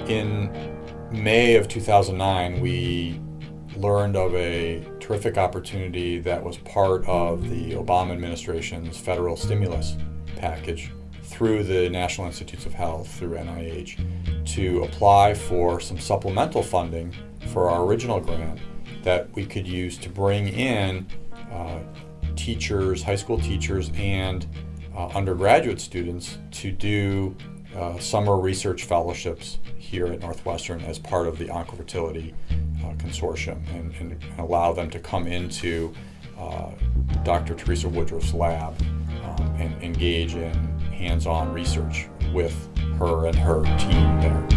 In May of 2009, we learned of a terrific opportunity that was part of the Obama administration's federal stimulus package through the National Institutes of Health, through NIH, to apply for some supplemental funding for our original grant that we could use to bring in teachers, high school teachers, and undergraduate students to do summer research fellowships here at Northwestern as part of the Oncofertility consortium, and allow them to come into Dr. Teresa Woodruff's lab and engage in hands-on research with her and her team there.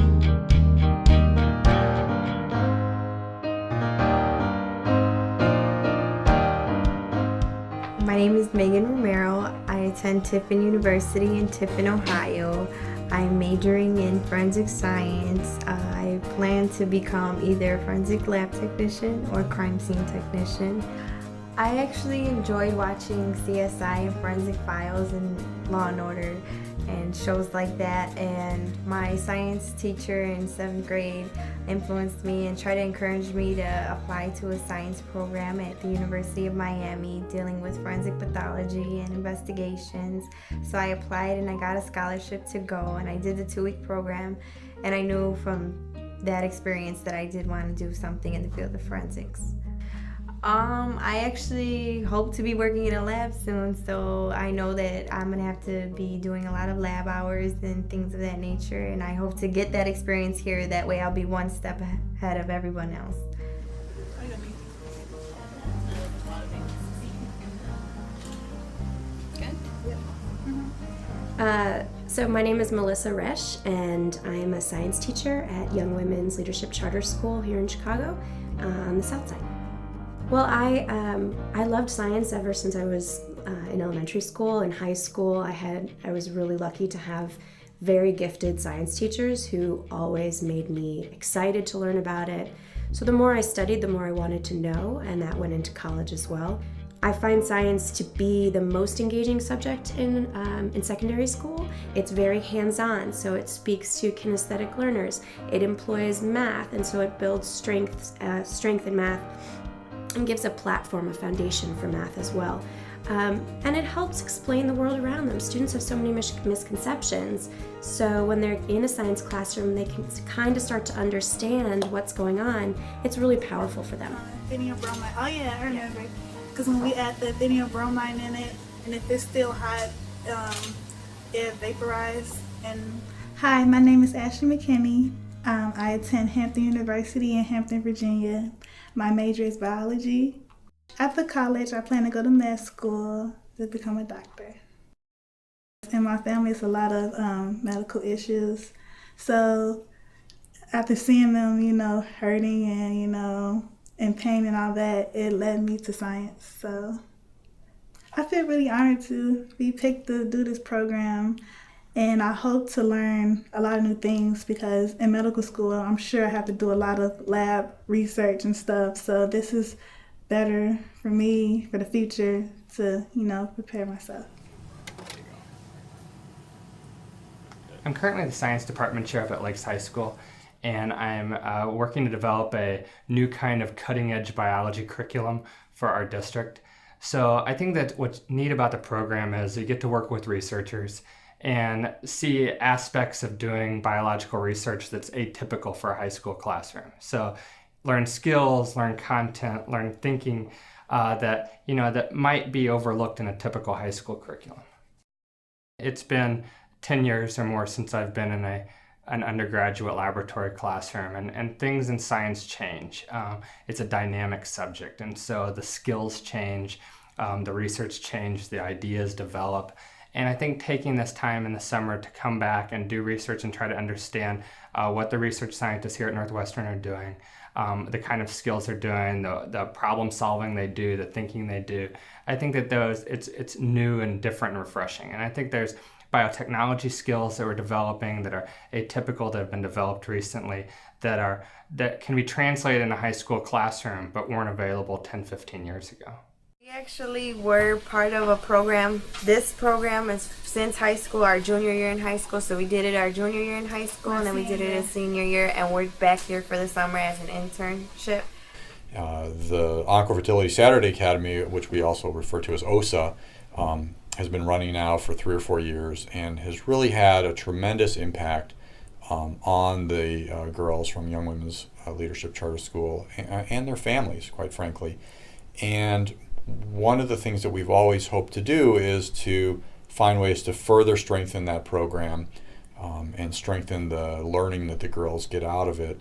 My name is Megan Romero. I attend Tiffin University in Tiffin, Ohio. I'm majoring in forensic science. I plan to become either a forensic lab technician or crime scene technician. I actually enjoyed watching CSI and Forensic Files and Law and Order and shows like that, and my science teacher in 7th grade influenced me and tried to encourage me to apply to a science program at the University of Miami dealing with forensic pathology and investigations. So I applied and I got a scholarship to go, and I did the 2-week program, and I knew from that experience that I did want to do something in the field of forensics. I actually hope to be working in a lab soon, so I know that I'm gonna have to be doing a lot of lab hours and things of that nature, and I hope to get that experience here. That way I'll be one step ahead of everyone else. So my name is Melissa Resch, and I'm a science teacher at Young Women's Leadership Charter School here in Chicago on the South Side. Well, I loved science ever since I was in elementary school. In high school, I was really lucky to have very gifted science teachers who always made me excited to learn about it. So the more I studied, the more I wanted to know, and that went into college as well. I find science to be the most engaging subject in secondary school. It's very hands-on, so it speaks to kinesthetic learners. It employs math, and so it builds strength in math, and gives a platform, a foundation for math as well. And it helps explain the world around them. Students have so many misconceptions, so when they're in a science classroom, they can kind of start to understand what's going on. It's really powerful for them. Bromine. Oh yeah, I remember. Because when we add the bromine in it, and if it's still hot, it vaporizes. And hi, my name is Ashley McKinney. I attend Hampton University in Hampton, Virginia. My major is biology. After college, I plan to go to med school to become a doctor. In my family, it's a lot of medical issues. So after seeing them, hurting and, in pain and all that, it led me to science. So I feel really honored to be picked to do this program. And I hope to learn a lot of new things, because in medical school, I'm sure I have to do a lot of lab research and stuff. So this is better for me for the future to, prepare myself. I'm currently the science department chair up at Lakes High School, and I'm working to develop a new kind of cutting-edge biology curriculum for our district. So I think that what's neat about the program is you get to work with researchers and see aspects of doing biological research that's atypical for a high school classroom. So learn skills, learn content, learn thinking that might be overlooked in a typical high school curriculum. It's been 10 years or more since I've been in an undergraduate laboratory classroom, and things in science change. It's a dynamic subject, and so the skills change, the research change, the ideas develop. And I think taking this time in the summer to come back and do research and try to understand what the research scientists here at Northwestern are doing, the kind of skills they're doing, the problem solving they do, the thinking they do, I think that it's new and different and refreshing. And I think there's biotechnology skills that we're developing that are atypical, that have been developed recently, that can be translated in a high school classroom but weren't available 10, 15 years ago. We actually were part of a program. This program is since high school, our junior year in high school. So we did it our junior year in high school, and then we did it as senior year, and we're back here for the summer as an internship. The Oncofertility Saturday Academy, which we also refer to as OSA, has been running now for 3 or 4 years and has really had a tremendous impact on the girls from Young Women's Leadership Charter School and their families, quite frankly. And one of the things that we've always hoped to do is to find ways to further strengthen that program and strengthen the learning that the girls get out of it,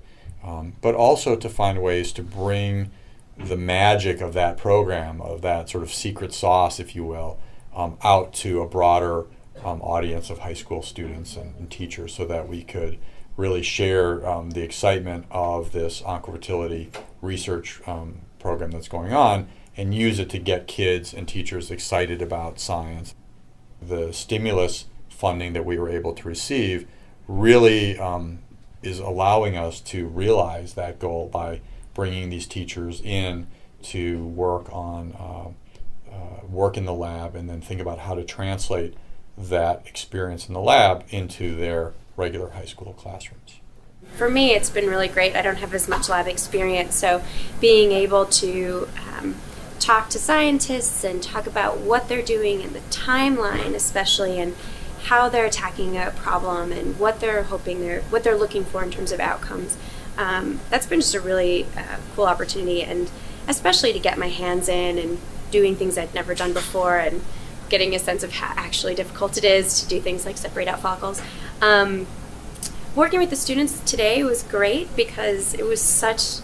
but also to find ways to bring the magic of that program, of that sort of secret sauce, if you will, out to a broader audience of high school students and teachers, so that we could really share the excitement of this oncofertility research program that's going on and use it to get kids and teachers excited about science. The stimulus funding that we were able to receive really is allowing us to realize that goal by bringing these teachers in to work on work in the lab and then think about how to translate that experience in the lab into their regular high school classrooms. For me, it's been really great. I don't have as much lab experience, so being able to talk to scientists and talk about what they're doing and the timeline especially, and how they're attacking a problem and what they're looking for in terms of outcomes. That's been just a really cool opportunity, and especially to get my hands in and doing things I'd never done before and getting a sense of how actually difficult it is to do things like separate out follicles. Working with the students today was great because it was such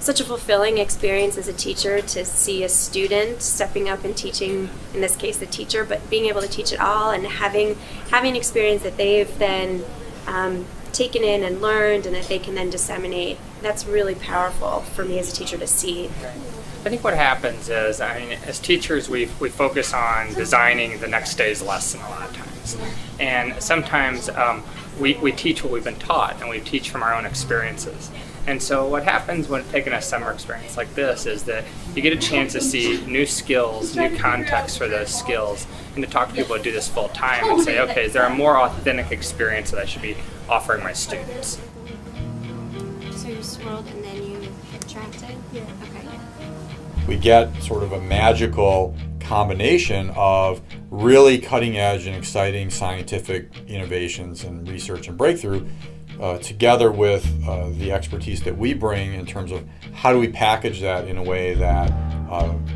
a fulfilling experience as a teacher to see a student stepping up and teaching, in this case the teacher, but being able to teach it all and having experience that they've then taken in and learned and that they can then disseminate. That's really powerful for me as a teacher to see. I think what happens is, as teachers, we focus on designing the next day's lesson a lot of times. And sometimes we teach what we've been taught, and we teach from our own experiences. And so what happens when taking a summer experience like this is that you get a chance to see new skills, new context for those skills, and to talk to people who do this full time and say, okay, is there a more authentic experience that I should be offering my students? So you swirled and then you contracted? Yeah. Okay. We get sort of a magical combination of really cutting edge and exciting scientific innovations and research and breakthrough together with the expertise that we bring in terms of how do we package that in a way that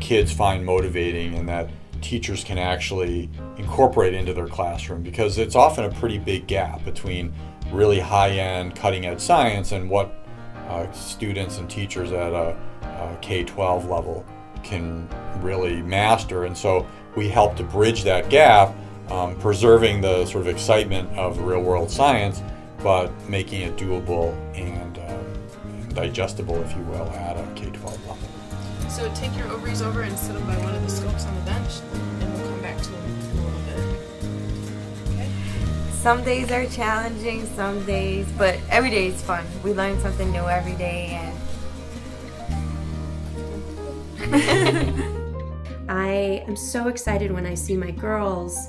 kids find motivating and that teachers can actually incorporate into their classroom, because it's often a pretty big gap between really high-end cutting-edge science and what students and teachers at a K-12 level can really master. And so we help to bridge that gap, preserving the sort of excitement of real-world science, but making it doable and digestible, if you will, at a K-12 level. So take your ovaries over and sit them by one of the scopes on the bench, and we'll come back to them in a little bit. Okay? Some days are challenging, some days, but every day is fun. We learn something new every day, and I am so excited when I see my girls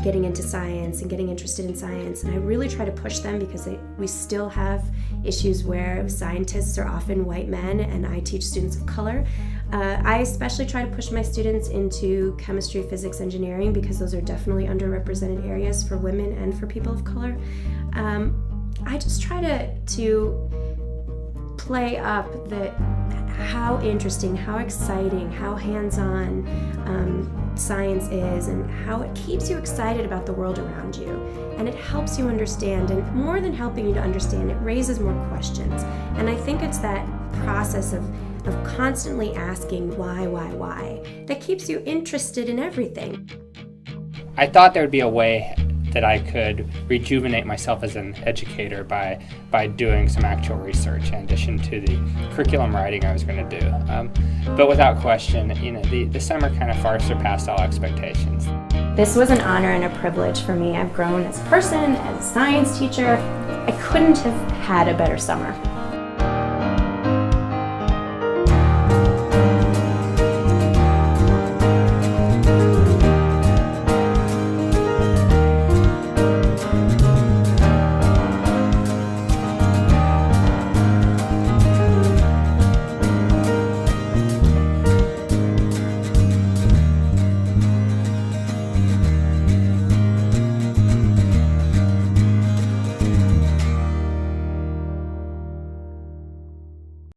getting into science and getting interested in science, and I really try to push them because we still have issues where scientists are often white men and I teach students of color. I especially try to push my students into chemistry, physics, engineering, because those are definitely underrepresented areas for women and for people of color. I just try to play up how interesting, how exciting, how hands-on science is, and how it keeps you excited about the world around you, and it helps you understand, and more than helping you to understand, it raises more questions. And I think it's that process of constantly asking why that keeps you interested in everything. I thought there would be a way that I could rejuvenate myself as an educator by doing some actual research in addition to the curriculum writing I was going to do. But without question, the summer kind of far surpassed all expectations. This was an honor and a privilege for me. I've grown as a person, as a science teacher. I couldn't have had a better summer.